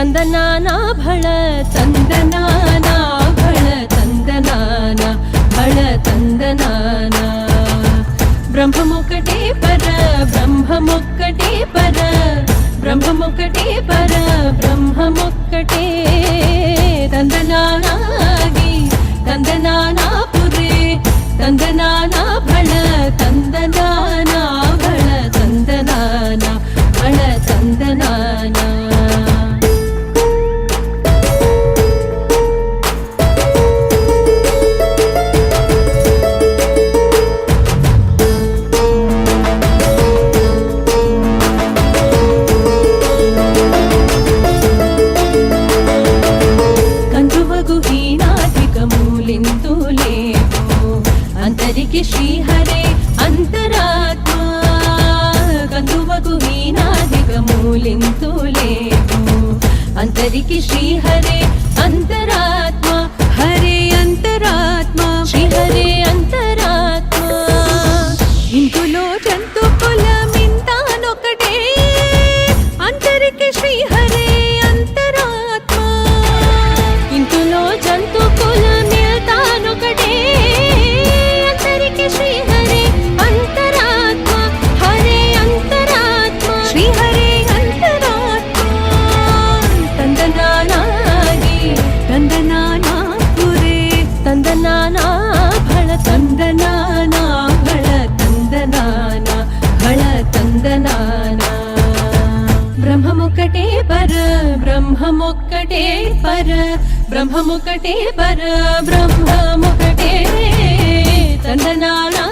ತಂದನಾನ ಭಳ ತಂದನಾನ ಭಳ ತಂದನಾನ ಭಳ ತಂದನಾನ ಬ್ರಹ್ಮಮೊಕ್ಕಟೇ ಪರ ಬ್ರಹ್ಮಮೊಕ್ಕಟೇ ಪರ ಬ್ರಹ್ಮಮೊಕ್ಕಟೇ ಪರ ಬ್ರಹ್ಮಮೊಕ್ಕಟೇ ತಂದನಾನಾಗಿ ತಂದನಾನ ಪುರೇ ತಂದನಾನ ಭಳ ತಂದನಾನ ಭಳ ತಂದನಾನ ಭಳ ತಂದನಾನ अंतरिके श्रीहरे अंतरात्मा कंदुवगुहीनाधिकमूलिन्तुलेपु अंतरिके श्रीहरे अंतरात्मा हरे अंतरात्मा श्रीहरे अंतरात्मा इंतुलो जंतु कुलमिंतानोकटे अंतरिके श्रीहरे अंतरात्मा इंतुलो जंतु कुलमिंतानोकटे श्रीहरे अंतरात्मा हरे अंतरात्मा श्रीहरे अंतरात्मा तंदनानागी तंदनाना पुरे तंदनाना भळ तंदनाना भळ तंदनाना भळ तंदनाना ब्रह्ममुक्कटे पर ब्रह्ममुक्कटे पर ब्रह्ममुक्कटे पर ब्रह्ममुक्कटे तंदनाना